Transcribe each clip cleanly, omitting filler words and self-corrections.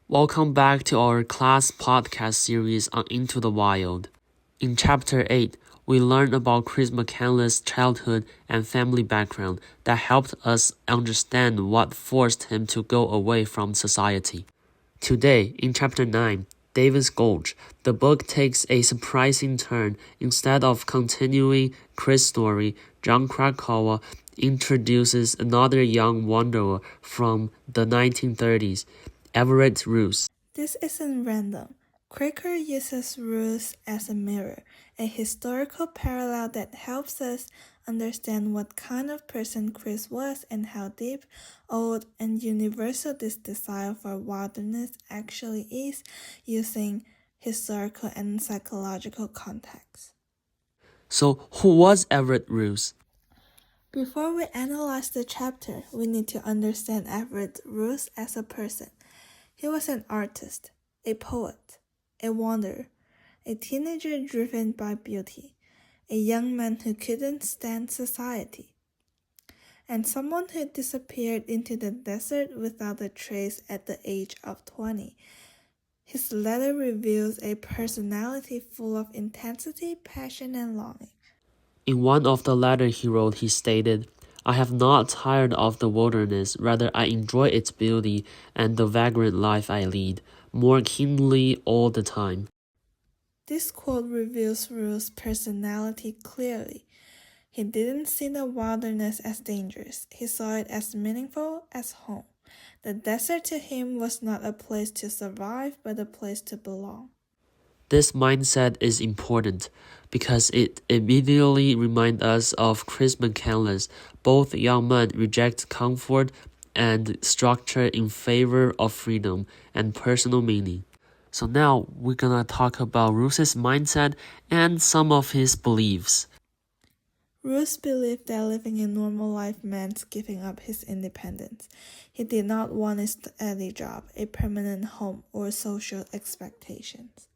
Welcome back to our class podcast series on Into the Wild. In Chapter 8, we learned about Chris McCandless's childhood and family background that helped us understand what forced him to go away from society. Today, in Chapter 9, Davis Gulch, the book takes a surprising turn. Instead of continuing Chris' story, John Krakauer introduces another young wanderer from the 1930s, Everett Roos. This isn't random. Cracker uses Roos as a mirror, a historical parallel that helps us understand what kind of person Chris was and how deep, old, and universal this desire for wilderness actually is using historical and psychological context. So, who was Everett Roos? Before we analyze the chapter, we need to understand Everett Roos as a person. He was an artist, a poet, a wanderer, a teenager driven by beauty, a young man who couldn't stand society, and someone who disappeared into the desert without a trace at the age of 20. His letter reveals a personality full of intensity, passion, and longing. In one of the letters he wrote, he stated, "I have not tired of the wilderness, rather I enjoy its beauty and the vagrant life I lead, more keenly all the time." This quote reveals Roos' personality clearly. He didn't see the wilderness as dangerous. He saw it as meaningful as home. The desert to him was not a place to survive, but a place to belong. This mindset is important because it immediately reminds us of Chris McCandless. Both young men reject comfort and structure in favor of freedom and personal meaning. So now we're gonna talk about Roos's mindset and some of his beliefs. Roos believed that living a normal life meant giving up his independence. He did not want a steady job, a permanent home, or social expectations.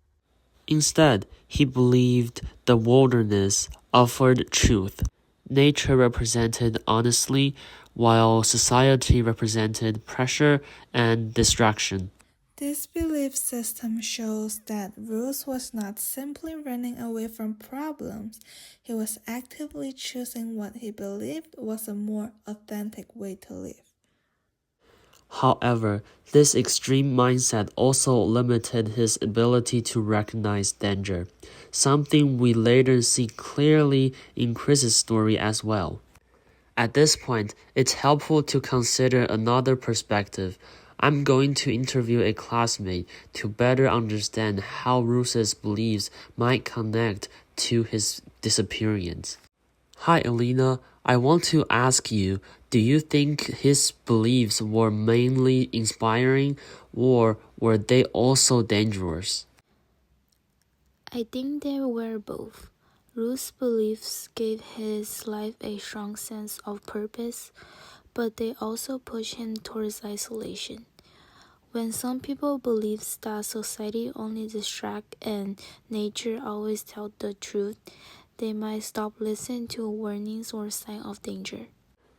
Instead, he believed the wilderness offered truth. Nature represented honesty, while society represented pressure and distraction. This belief system shows that Roos was not simply running away from problems, he was actively choosing what he believed was a more authentic way to live. However, this extreme mindset also limited his ability to recognize danger, something we later see clearly in Chris's story as well. At this point, it's helpful to consider another perspective. I'm going to interview a classmate to better understand how Roos's beliefs might connect to his disappearance. Hi, Alina. I want to ask you, do you think his beliefs were mainly inspiring or were they also dangerous? I think they were both. Roos' beliefs gave his life a strong sense of purpose, but they also pushed him towards isolation. When some people believe that society only distracts and nature always tells the truth, they might stop listening to warnings or signs of danger.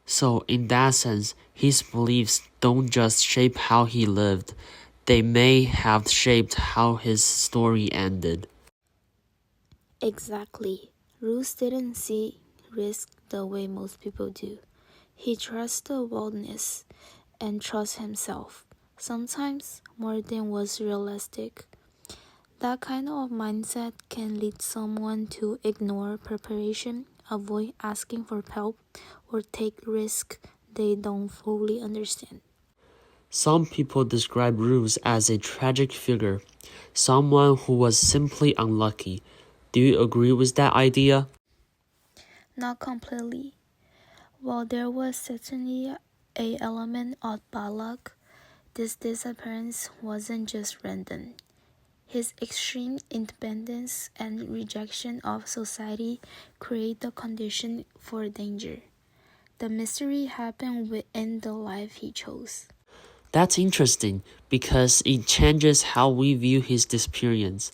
So, in that sense, his beliefs don't just shape how he lived, they may have shaped how his story ended. Exactly. Roos didn't see risk the way most people do. He trusts the wilderness and trusts himself, sometimes more than was realistic. That kind of mindset can lead someone to ignore preparation, avoid asking for help, or take risks they don't fully understand. Some people describe Roos as a tragic figure, someone who was simply unlucky. Do you agree with that idea? Not completely. While there was certainly an element of bad luck, this disappearance wasn't just random. His extreme independence and rejection of society create the condition for danger. The mystery happened within the life he chose. That's interesting because it changes how we view his disappearance.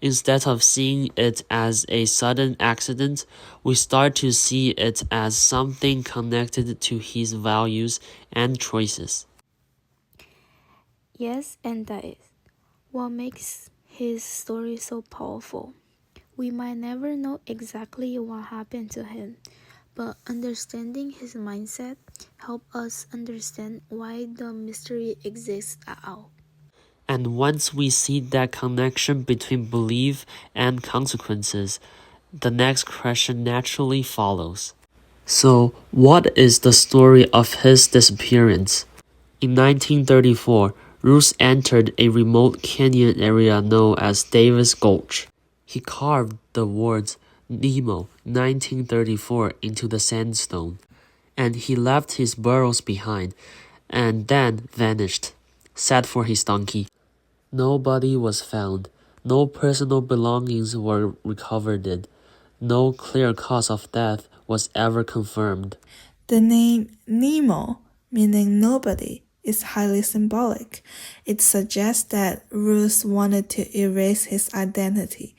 Instead of seeing it as a sudden accident, we start to see it as something connected to his values and choices. Yes, and that is what makes his story so powerful. We might never know exactly what happened to him, but understanding his mindset helps us understand why the mystery exists at all. And once we see that connection between belief and consequences, the next question naturally follows. So, what is the story of his disappearance? In 1934, Roos entered a remote canyon area known as Davis Gulch. He carved the words Nemo 1934 into the sandstone, and he left his burros behind, and then vanished, sad for his donkey. Nobody was found. No personal belongings were recovered. No clear cause of death was ever confirmed. The name Nemo, meaning nobody, is highly symbolic. It suggests that Ruth wanted to erase his identity,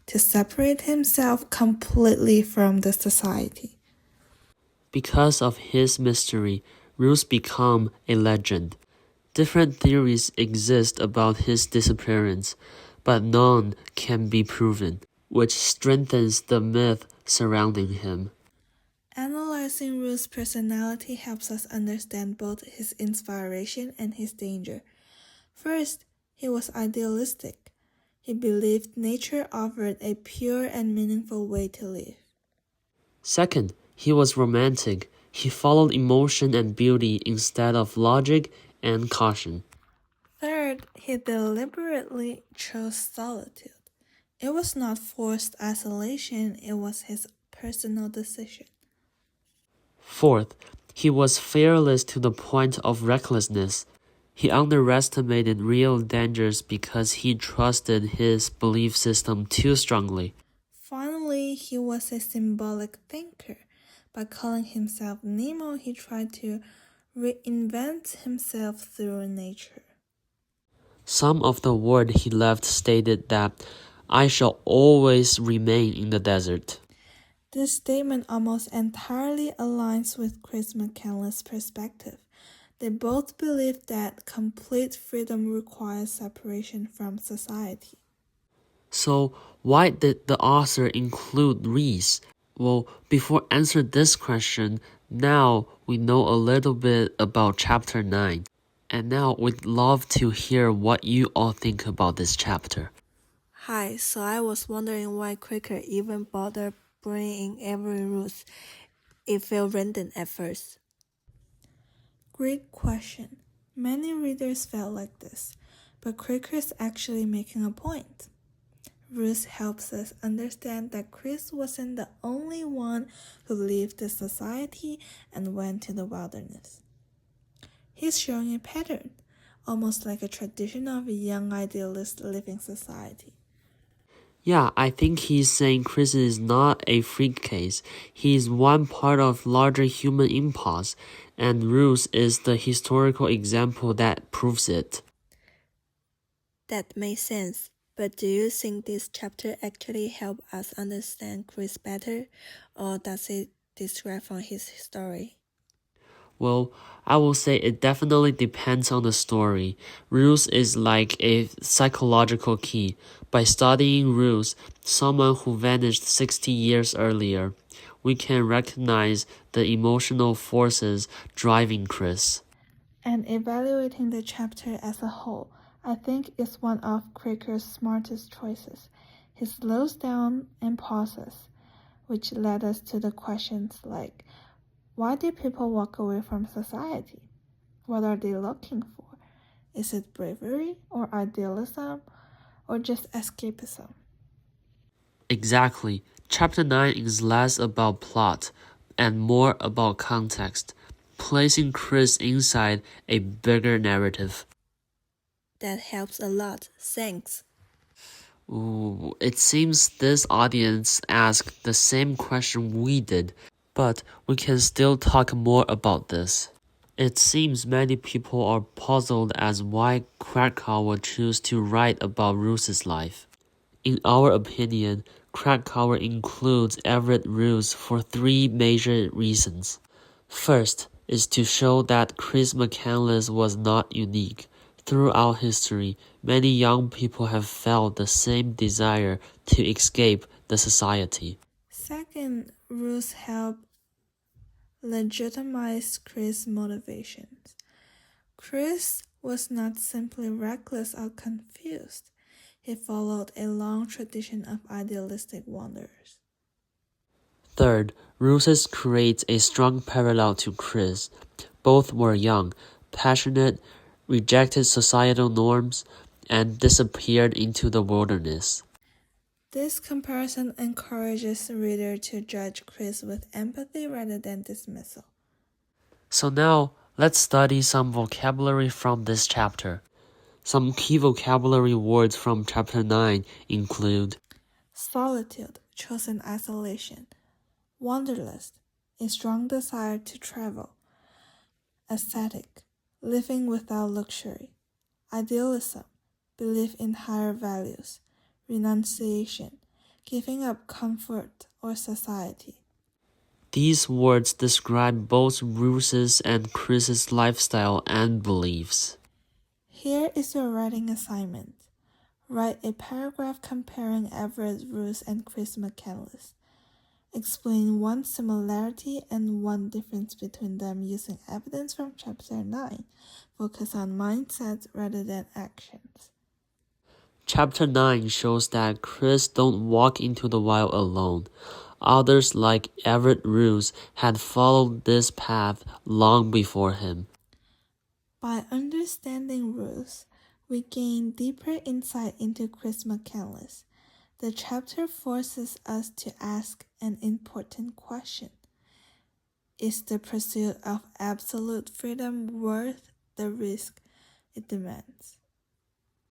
to separate himself completely from the society. Because of his mystery, Ruth became a legend. Different theories exist about his disappearance, but none can be proven, which strengthens the myth surrounding him. Analyzing Ruth's personality helps us understand both his inspiration and his danger. First, he was idealistic. He believed nature offered a pure and meaningful way to live. Second, he was romantic. He followed emotion and beauty instead of logic and caution. Third, he deliberately chose solitude. It was not forced isolation, it was his personal decision. Fourth, he was fearless to the point of recklessness. He underestimated real dangers because he trusted his belief system too strongly. Finally, he was a symbolic thinker. By calling himself Nemo, he tried to reinvent himself through nature. Some of the words he left stated that, "I shall always remain in the desert." This statement almost entirely aligns with Chris McCandless's perspective. They both believe that complete freedom requires separation from society. So, why did the author include Reese? Well, before answering this question, now we know a little bit about chapter 9. And now we'd love to hear what you all think about this chapter. Hi, so I was wondering why Quaker even bothered bringing in every Ruth. It felt random at first. Great question. Many readers felt like this, but Quaker's actually making a point. Ruth helps us understand that Chris wasn't the only one who left the society and went to the wilderness. He's showing a pattern, almost like a tradition of a young idealist living society. Yeah, I think he's saying Chris is not a freak case. He's one part of larger human impulse, and Ruth is the historical example that proves it. That makes sense. But do you think this chapter actually helps us understand Chris better, or does it distract from his story? Well, I will say it definitely depends on the story. Ruth is like a psychological key. By studying Ruth, someone who vanished 60 years earlier, we can recognize the emotional forces driving Chris. And evaluating the chapter as a whole, I think is one of Quaker's smartest choices. He slows down and pauses, which led us to the questions like, why do people walk away from society? What are they looking for? Is it bravery or idealism or just escapism? Exactly. Chapter 9 is less about plot and more about context, placing Chris inside a bigger narrative. That helps a lot. Thanks. Ooh, it seems this audience asked the same question we did, but we can still talk more about this. It seems many people are puzzled as why Krakauer choose to write about Ruth's life. In our opinion, Krakauer includes Everett Ruth for three major reasons. First is to show that Chris McCandless was not unique. Throughout history, many young people have felt the same desire to escape the society. Second, Ruth helped legitimize Chris' motivations. Chris was not simply reckless or confused. He followed a long tradition of idealistic wanderers. Third, Ruses creates a strong parallel to Chris. Both were young, passionate, rejected societal norms, and disappeared into the wilderness. This comparison encourages the reader to judge Chris with empathy rather than dismissal. So now, let's study some vocabulary from this chapter. Some key vocabulary words from chapter 9 include Solitude, chosen isolation. Wanderlust, a strong desire to travel. Ascetic, living without luxury. Idealism, belief in higher values. Renunciation, giving up comfort or society. These words describe both Ruth's and Chris's lifestyle and beliefs. Here is your writing assignment. Write a paragraph comparing Everett Ruth and Chris McCandless. Explain one similarity and one difference between them using evidence from chapter 9. Focus on mindsets rather than actions. Chapter 9 shows that Chris don't walk into the wild alone. Others like Everett Ruth had followed this path long before him. By understanding Ruth, we gain deeper insight into Chris McCandless. The chapter forces us to ask an important question. Is the pursuit of absolute freedom worth the risk it demands?